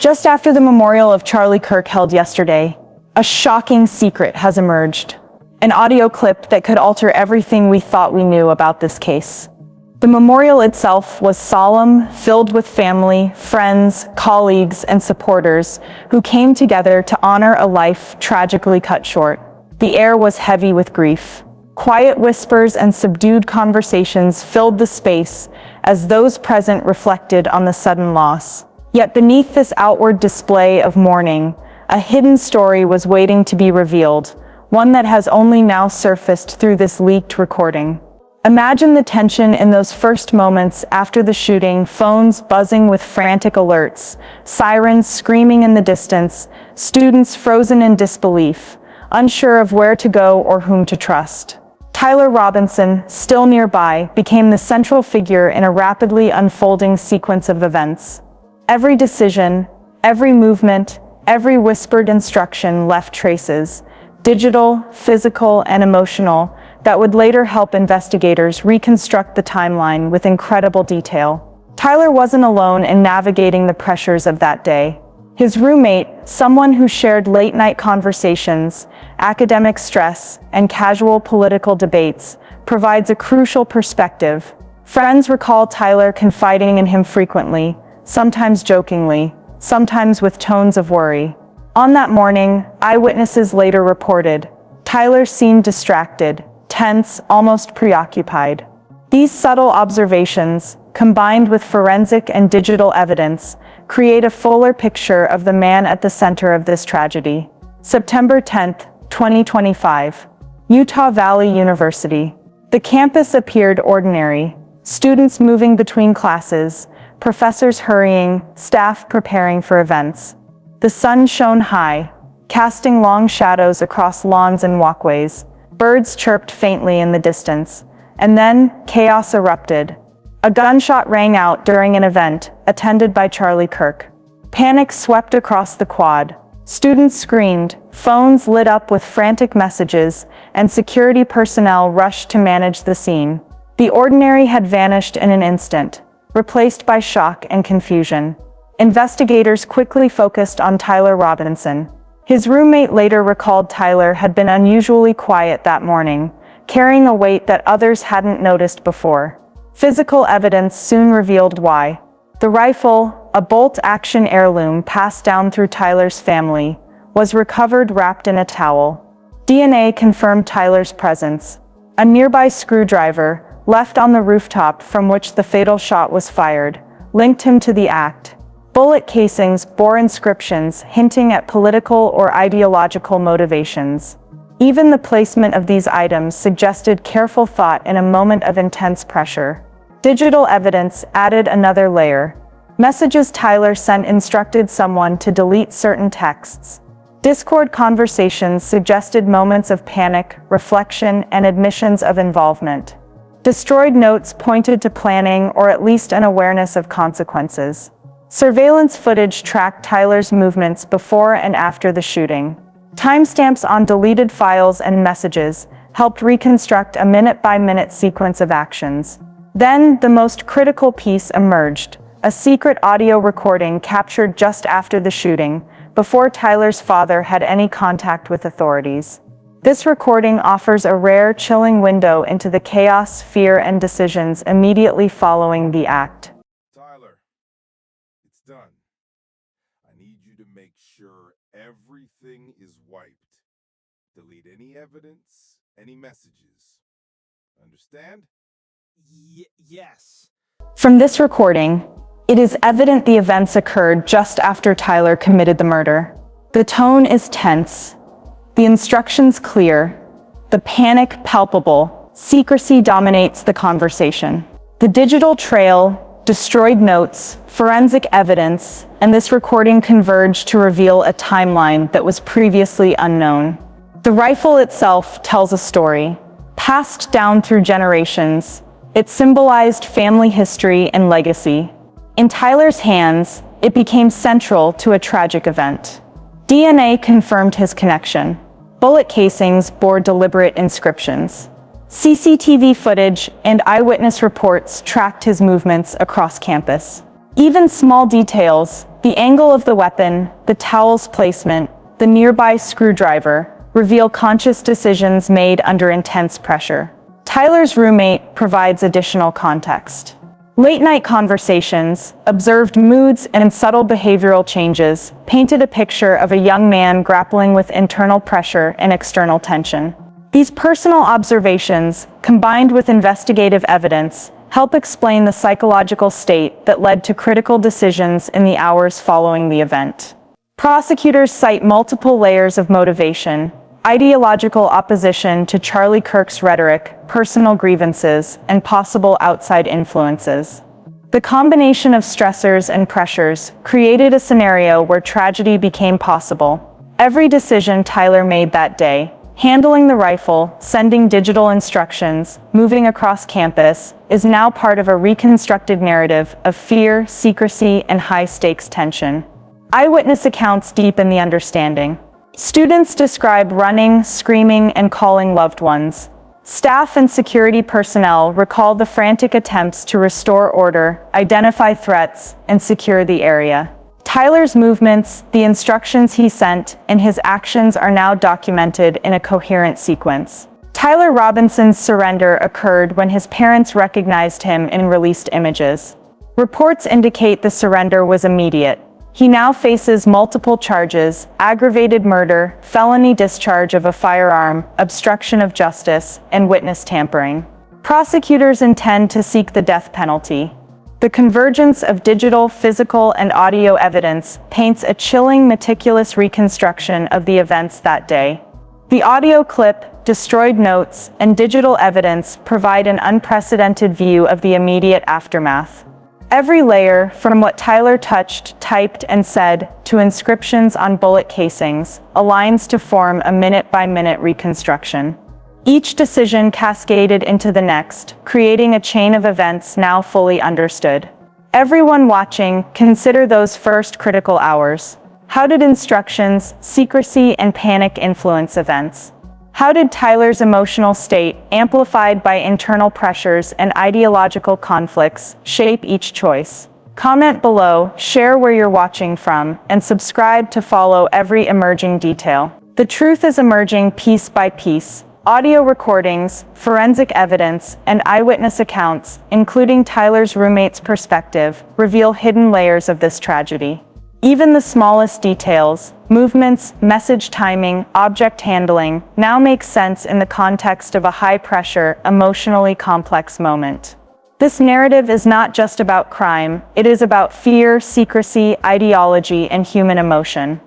Just after the memorial of Charlie Kirk held yesterday, a shocking secret has emerged. An audio clip that could alter everything we thought we knew about this case. The memorial itself was solemn, filled with family, friends, colleagues, and supporters who came together to honor a life tragically cut short. The air was heavy with grief. Quiet whispers and subdued conversations filled the space as those present reflected on the sudden loss. Yet beneath this outward display of mourning, a hidden story was waiting to be revealed, one that has only now surfaced through this leaked recording. Imagine the tension in those first moments after the shooting, phones buzzing with frantic alerts, sirens screaming in the distance, students frozen in disbelief, unsure of where to go or whom to trust. Tyler Robinson, still nearby, became the central figure in a rapidly unfolding sequence of events. Every decision, every movement, every whispered instruction left traces, digital, physical, and emotional, that would later help investigators reconstruct the timeline with incredible detail. Tyler wasn't alone in navigating the pressures of that day. His roommate, someone who shared late-night conversations, academic stress, and casual political debates, provides a crucial perspective. Friends recall Tyler confiding in him frequently, sometimes jokingly, sometimes with tones of worry. On that morning, eyewitnesses later reported, Tyler seemed distracted, tense, almost preoccupied. These subtle observations, combined with forensic and digital evidence, create a fuller picture of the man at the center of this tragedy. September 10, 2025. Utah Valley University. The campus appeared ordinary, students moving between classes, professors hurrying, staff preparing for events. The sun shone high, casting long shadows across lawns and walkways. Birds chirped faintly in the distance. And then, chaos erupted. A gunshot rang out during an event attended by Charlie Kirk. Panic swept across the quad. Students screamed, phones lit up with frantic messages, and security personnel rushed to manage the scene. The ordinary had vanished in an instant, replaced by shock and confusion. Investigators quickly focused on Tyler Robinson. His roommate later recalled Tyler had been unusually quiet that morning, carrying a weight that others hadn't noticed before. Physical evidence soon revealed why. The rifle, a bolt-action heirloom passed down through Tyler's family, was recovered wrapped in a towel. DNA confirmed Tyler's presence. A nearby screwdriver, left on the rooftop from which the fatal shot was fired, linked him to the act. Bullet casings bore inscriptions hinting at political or ideological motivations. Even the placement of these items suggested careful thought in a moment of intense pressure. Digital evidence added another layer. Messages Tyler sent instructed someone to delete certain texts. Discord conversations suggested moments of panic, reflection, and admissions of involvement. Destroyed notes pointed to planning or at least an awareness of consequences. Surveillance footage tracked Tyler's movements before and after the shooting. Timestamps on deleted files and messages helped reconstruct a minute-by-minute sequence of actions. Then, the most critical piece emerged, a secret audio recording captured just after the shooting, before Tyler's father had any contact with authorities. This recording offers a rare, chilling window into the chaos, fear, and decisions immediately following the act. Tyler, it's done. I need you to make sure everything is wiped. Delete any evidence, any messages. Understand? Yes. From this recording, it is evident the events occurred just after Tyler committed the murder. The tone is tense, the instructions clear, the panic palpable, secrecy dominates the conversation. The digital trail, destroyed notes, forensic evidence, and this recording converge to reveal a timeline that was previously unknown. The rifle itself tells a story, passed down through generations. It symbolized family history and legacy. In Tyler's hands, it became central to a tragic event. DNA confirmed his connection. Bullet casings bore deliberate inscriptions. CCTV footage and eyewitness reports tracked his movements across campus. Even small details, The angle of the weapon, the towel's placement, the nearby screwdriver reveal conscious decisions made under intense pressure. Tyler's roommate provides additional context. Late-night conversations, observed moods and subtle behavioral changes painted a picture of a young man grappling with internal pressure and external tension. These personal observations, combined with investigative evidence, help explain the psychological state that led to critical decisions in the hours following the event. Prosecutors cite multiple layers of motivation: ideological opposition to Charlie Kirk's rhetoric, personal grievances, and possible outside influences. The combination of stressors and pressures created a scenario where tragedy became possible. Every decision Tyler made that day, handling the rifle, sending digital instructions, moving across campus, is now part of a reconstructed narrative of fear, secrecy, and high-stakes tension. Eyewitness accounts deepen the understanding. Students describe running, screaming, and calling loved ones. Staff and security personnel recall the frantic attempts to restore order, identify threats, and secure the area. Tyler's movements, the instructions he sent, and his actions are now documented in a coherent sequence. Tyler Robinson's surrender occurred when his parents recognized him in released images. Reports indicate the surrender was immediate. He now faces multiple charges: aggravated murder, felony discharge of a firearm, obstruction of justice, and witness tampering. Prosecutors intend to seek the death penalty. The convergence of digital, physical, and audio evidence paints a chilling, meticulous reconstruction of the events that day. The audio clip, destroyed notes, and digital evidence provide an unprecedented view of the immediate aftermath. Every layer, from what Tyler touched, typed, and said, to inscriptions on bullet casings, aligns to form a minute-by-minute reconstruction. Each decision cascaded into the next, creating a chain of events now fully understood. Everyone watching, consider those first critical hours. How did instructions, secrecy, and panic influence events? How did Tyler's emotional state, amplified by internal pressures and ideological conflicts, shape each choice? Comment below, share where you're watching from, and subscribe to follow every emerging detail. The truth is emerging piece by piece. Audio recordings, forensic evidence, and eyewitness accounts, including Tyler's roommate's perspective, reveal hidden layers of this tragedy. Even the smallest details, movements, message timing, object handling, now make sense in the context of a high-pressure, emotionally complex moment. This narrative is not just about crime, it is about fear, secrecy, ideology, and human emotion.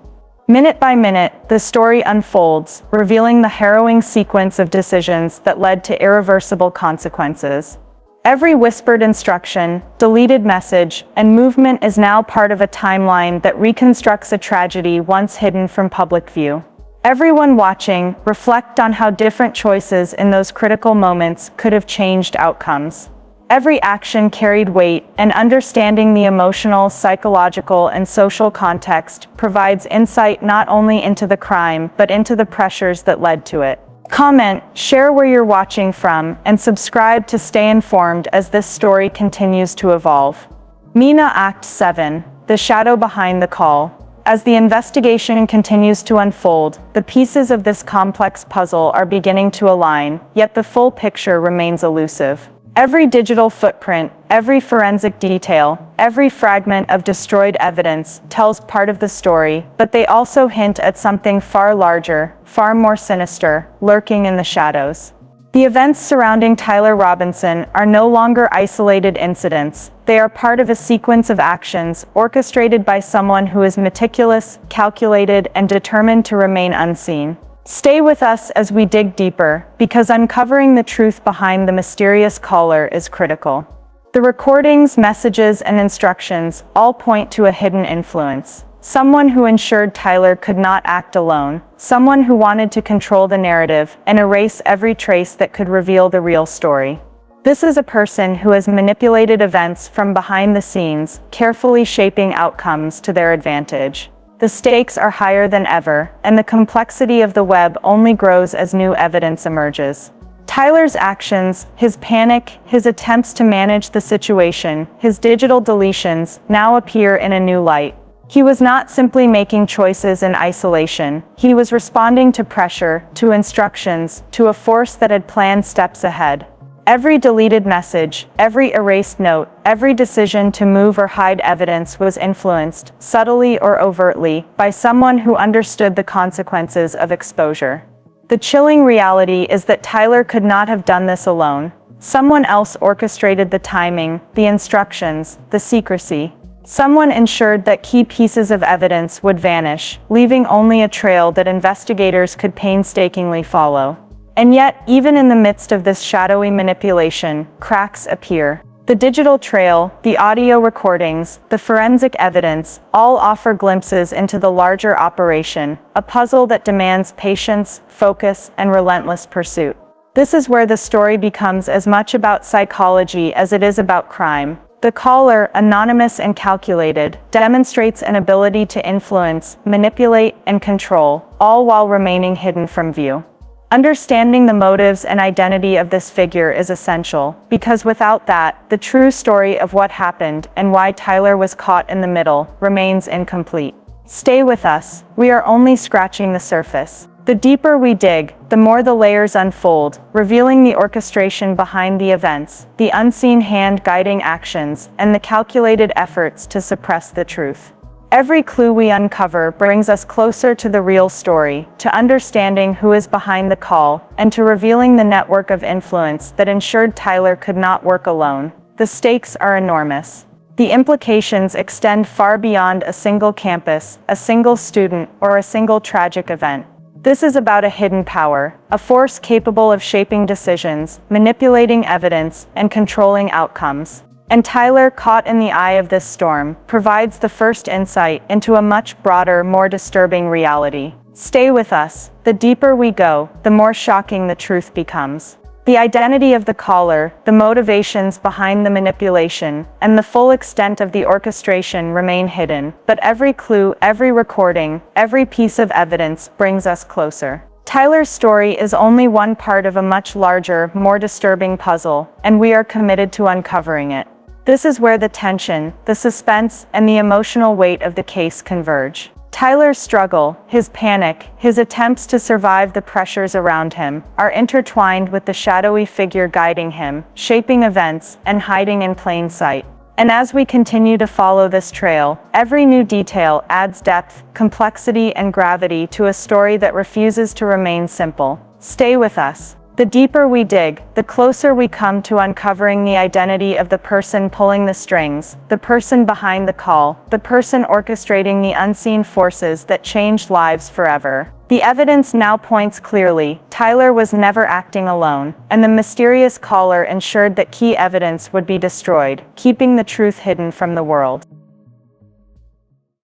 Minute by minute, the story unfolds, revealing the harrowing sequence of decisions that led to irreversible consequences. Every whispered instruction, deleted message, and movement is now part of a timeline that reconstructs a tragedy once hidden from public view. Everyone watching, reflect on how different choices in those critical moments could have changed outcomes. Every action carried weight, and understanding the emotional, psychological, and social context provides insight not only into the crime, but into the pressures that led to it. Comment, share where you're watching from, and subscribe to stay informed as this story continues to evolve. Mina Act 7, The Shadow Behind the Call. As the investigation continues to unfold, the pieces of this complex puzzle are beginning to align, yet the full picture remains elusive. Every digital footprint, every forensic detail, every fragment of destroyed evidence tells part of the story, but they also hint at something far larger, far more sinister, lurking in the shadows. The events surrounding Tyler Robinson are no longer isolated incidents. They are part of a sequence of actions orchestrated by someone who is meticulous, calculated, and determined to remain unseen. Stay with us as we dig deeper, because uncovering the truth behind the mysterious caller is critical. The recordings, messages, and instructions all point to a hidden influence. Someone who ensured Tyler could not act alone. Someone who wanted to control the narrative and erase every trace that could reveal the real story. This is a person who has manipulated events from behind the scenes, carefully shaping outcomes to their advantage. The stakes are higher than ever, and the complexity of the web only grows as new evidence emerges. Tyler's actions, his panic, his attempts to manage the situation, his digital deletions now appear in a new light. He was not simply making choices in isolation. He was responding to pressure, to instructions, to a force that had planned steps ahead. Every deleted message, every erased note, every decision to move or hide evidence was influenced, subtly or overtly, by someone who understood the consequences of exposure. The chilling reality is that Tyler could not have done this alone. Someone else orchestrated the timing, the instructions, the secrecy. Someone ensured that key pieces of evidence would vanish, leaving only a trail that investigators could painstakingly follow. And yet, even in the midst of this shadowy manipulation, cracks appear. The digital trail, the audio recordings, the forensic evidence, all offer glimpses into the larger operation, a puzzle that demands patience, focus, and relentless pursuit. This is where the story becomes as much about psychology as it is about crime. The caller, anonymous and calculated, demonstrates an ability to influence, manipulate, and control, all while remaining hidden from view. Understanding the motives and identity of this figure is essential, because without that, the true story of what happened and why Tyler was caught in the middle remains incomplete. Stay with us, we are only scratching the surface. The deeper we dig, the more the layers unfold, revealing the orchestration behind the events, the unseen hand guiding actions, and the calculated efforts to suppress the truth. Every clue we uncover brings us closer to the real story, to understanding who is behind the call, and to revealing the network of influence that ensured Tyler could not work alone. The stakes are enormous. The implications extend far beyond a single campus, a single student, or a single tragic event. This is about a hidden power, a force capable of shaping decisions, manipulating evidence, and controlling outcomes. And Tyler, caught in the eye of this storm, provides the first insight into a much broader, more disturbing reality. Stay with us. The deeper we go, the more shocking the truth becomes. The identity of the caller, the motivations behind the manipulation, and the full extent of the orchestration remain hidden, but every clue, every recording, every piece of evidence brings us closer. Tyler's story is only one part of a much larger, more disturbing puzzle, and we are committed to uncovering it. This is where the tension, the suspense, and the emotional weight of the case converge. Tyler's struggle, his panic, his attempts to survive the pressures around him, are intertwined with the shadowy figure guiding him, shaping events, and hiding in plain sight. And as we continue to follow this trail, every new detail adds depth, complexity, and gravity to a story that refuses to remain simple. Stay with us. The deeper we dig, the closer we come to uncovering the identity of the person pulling the strings, the person behind the call, the person orchestrating the unseen forces that changed lives forever. The evidence now points clearly: Tyler was never acting alone, and the mysterious caller ensured that key evidence would be destroyed, keeping the truth hidden from the world.